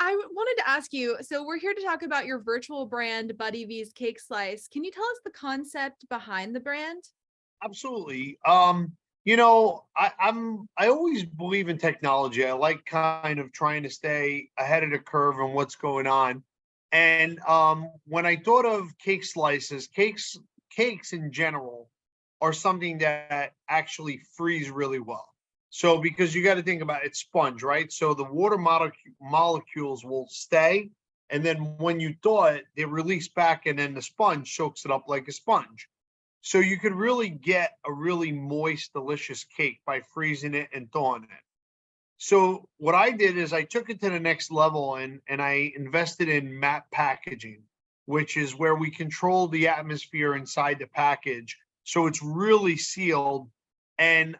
wanted to ask you, so we're here to talk about your virtual brand, Buddy V's Cake Slice. Can you tell us the concept behind the brand? Absolutely. I always believe in technology. I like kind of trying to stay ahead of the curve on what's going on. And when I thought of cake slices, cakes in general are something that actually freeze really well. So because you got to think about it, it's sponge, right? So the water molecules will stay, and then when you thaw it, they release back, and then the sponge soaks it up like a sponge. So you could really get a really moist, delicious cake by freezing it and thawing it. So what I did is I took it to the next level and I invested in matte packaging, which is where we control the atmosphere inside the package. So it's really sealed and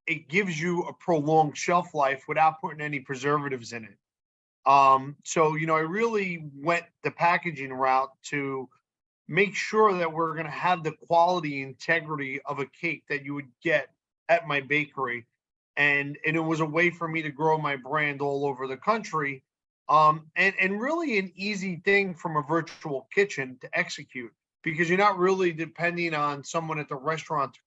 it gives you a prolonged shelf life without putting any preservatives in it. I really went the packaging route to make sure that we're going to have the quality integrity of a cake that you would get at my bakery, and it was a way for me to grow my brand all over the country, and really an easy thing from a virtual kitchen to execute, because you're not really depending on someone at the restaurant to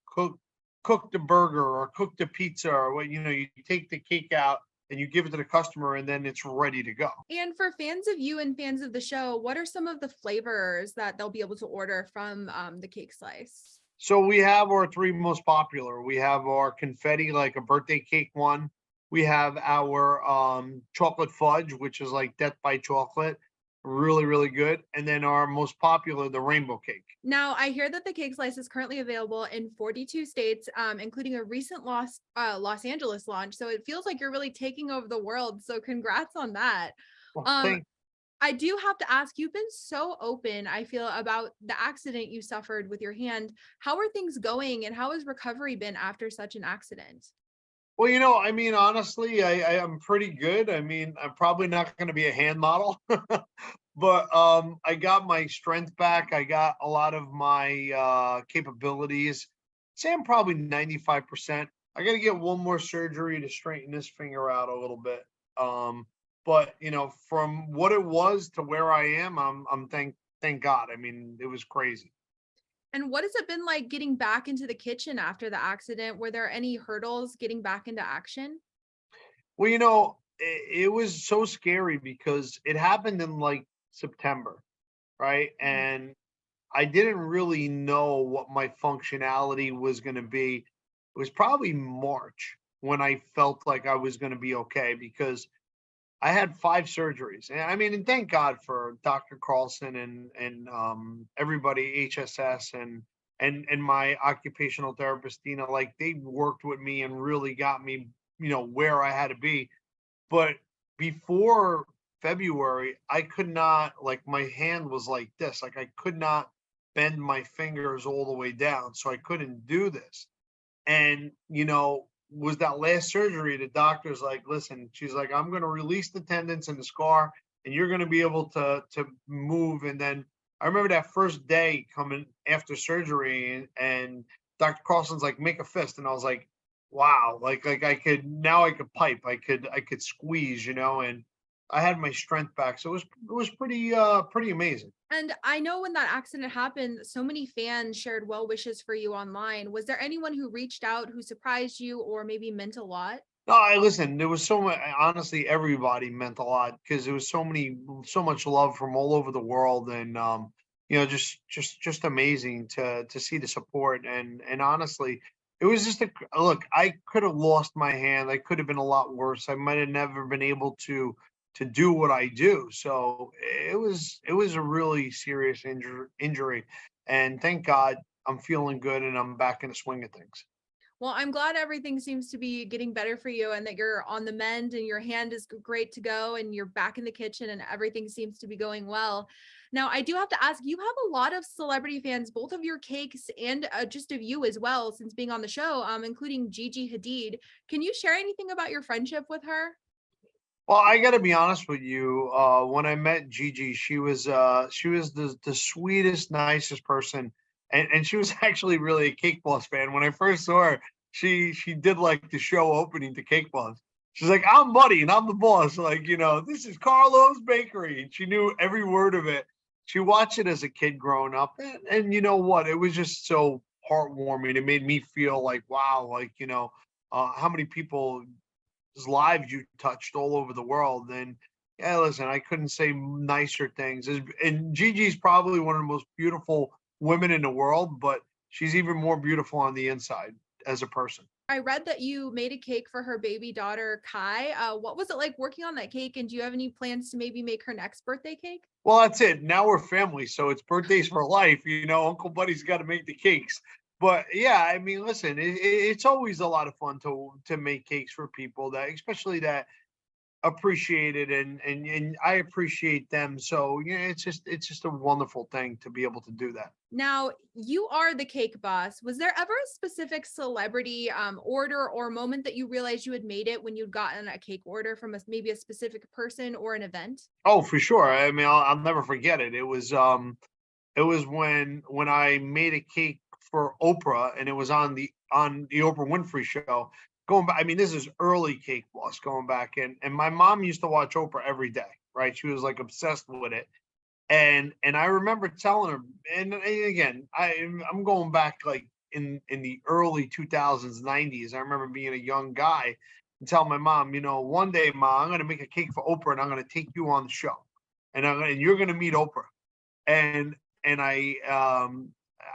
cook the burger or cook the pizza, or what, you take the cake out and you give it to the customer and then it's ready to go. And for fans of you and fans of the show, what are some of the flavors that they'll be able to order from the cake slice? So we have our three most popular. We have our confetti, like a birthday cake one. We have our chocolate fudge, which is like death by chocolate, really, really good. And then our most popular, the rainbow cake. Now, I hear that the cake slice is currently available in 42 states, including a recent Los Angeles launch. So it feels like you're really taking over the world. So congrats on that. Well, Um, I do have to ask, you've been so open, I feel, about the accident you suffered with your hand. How are things going and how has recovery been after such an accident? Well, honestly, I am pretty good. I mean, I'm probably not going to be a hand model, but I got my strength back. I got a lot of my capabilities. Say I'm probably 95%. I got to get one more surgery to straighten this finger out a little bit. But from what it was to where I am, I'm thank God. I mean, it was crazy. And what has it been like getting back into the kitchen after the accident? Were there any hurdles getting back into action? Well, it was so scary because it happened in like September, right? Mhm. And I didn't really know what my functionality was going to be. It was probably March when I felt like I was going to be okay, because I had 5 surgeries. And I mean, and thank God for Dr. Carlson and everybody, HSS, and my occupational therapist, Dina. Like, they worked with me and really got me, where I had to be. But before February, I could not, like, my hand was like this. Like, I could not bend my fingers all the way down. So I couldn't do this. And, was that last surgery, the doctor's like, listen, she's like, I'm going to release the tendons and the scar, and you're going to be able to move. And then I remember that first day coming after surgery, and Dr. Carlson's like, make a fist. And I was like, wow, like I could pipe, I could squeeze, and I had my strength back. So it was pretty amazing. And I know when that accident happened, so many fans shared well wishes for you online. Was there anyone who reached out who surprised you or maybe meant a lot? No, I listen. There was so much. Honestly, everybody meant a lot because there was so much love from all over the world, and just amazing to see the support. And honestly, it was just a look. I could have lost my hand. I could have been a lot worse. I might have never been able to do what I do. So it was a really serious injury, and thank God I'm feeling good and I'm back in the swing of things. Well, I'm glad everything seems to be getting better for you and that you're on the mend and your hand is great to go and you're back in the kitchen and everything seems to be going well. Now, I do have to ask, you have a lot of celebrity fans, both of your cakes and just of you as well, since being on the show, including Gigi Hadid. Can you share anything about your friendship with her? Well, I got to be honest with you. When I met Gigi, she was the sweetest, nicest person, and she was actually really a Cake Boss fan. When I first saw her, she did like the show opening to Cake Boss. She's like, I'm Buddy and I'm the boss. Like, this is Carlo's Bakery. And she knew every word of it. She watched it as a kid growing up. And you know what? It was just so heartwarming. It made me feel like, wow, like, how many people's lives you touched all over the world. And yeah, listen, I couldn't say nicer things. And Gigi's probably one of the most beautiful women in the world, but she's even more beautiful on the inside as a person. I read that you made a cake for her baby daughter, Kai. What was it like working on that cake? And do you have any plans to maybe make her next birthday cake? Well, that's it. Now we're family, so it's birthdays for life. Uncle Buddy's got to make the cakes. But yeah, I mean, listen, it's always a lot of fun to make cakes for people that, especially that appreciate it, and I appreciate them. So yeah, it's just a wonderful thing to be able to do that. Now, you are the cake boss. Was there ever a specific celebrity order or moment that you realized you had made it when you'd gotten a cake order from maybe a specific person or an event? Oh, for sure. I mean, I'll never forget it. It was when I made a cake for Oprah, and it was on the Oprah Winfrey show. Going back, I mean, this is early Cake Boss going back, and my mom used to watch Oprah every day, right? She was like obsessed with it, and I remember telling her, and again, I'm going back like in the early 2000s, 90s. I remember being a young guy and telling my mom, one day, Ma, I'm going to make a cake for Oprah, and I'm going to take you on the show, and you're going to meet Oprah, and and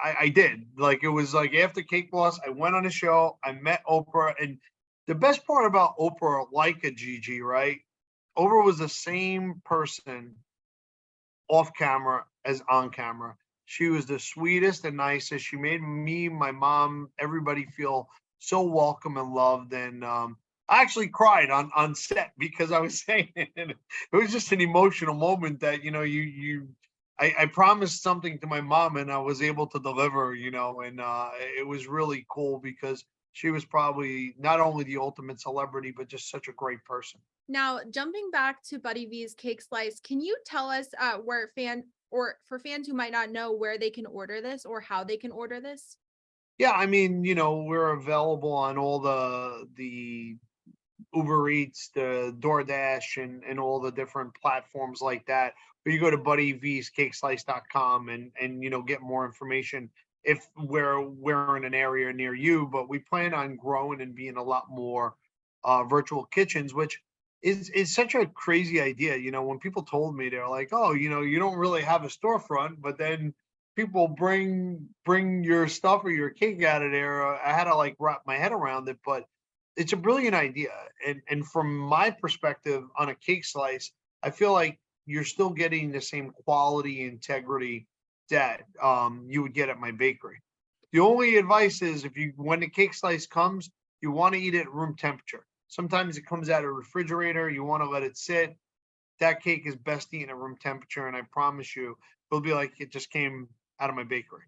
I did. Like, it was like after Cake Boss, I went on a show, I met Oprah, and the best part about Oprah, like a Gigi, right? Oprah was the same person off camera as on camera. She was the sweetest and nicest. She made me, my mom, everybody feel so welcome and loved. And I actually cried on set because I was saying it. And it was just an emotional moment that I promised something to my mom and I was able to deliver. And it was really cool because she was probably not only the ultimate celebrity, but just such a great person. Now, jumping back to Buddy V's Cake Slice, can you tell us where for fans who might not know where they can order this or how they can order this? Yeah, I mean, we're available on all the Uber Eats, the DoorDash, and all the different platforms like that. But you go to buddyvscakeslice.com and get more information if we're in an area near you. But we plan on growing and being a lot more virtual kitchens, which is such a crazy idea. When people told me, they're like, "Oh, you don't really have a storefront," but then people bring your stuff or your cake out of there. I had to like wrap my head around it, but it's a brilliant idea. And from my perspective on a cake slice, I feel like you're still getting the same quality integrity that you would get at my bakery. The only advice is when the cake slice comes, you want to eat it at room temperature. Sometimes it comes out of a refrigerator, you want to let it sit. That cake is best eaten at room temperature, and I promise you, it'll be like it just came out of my bakery.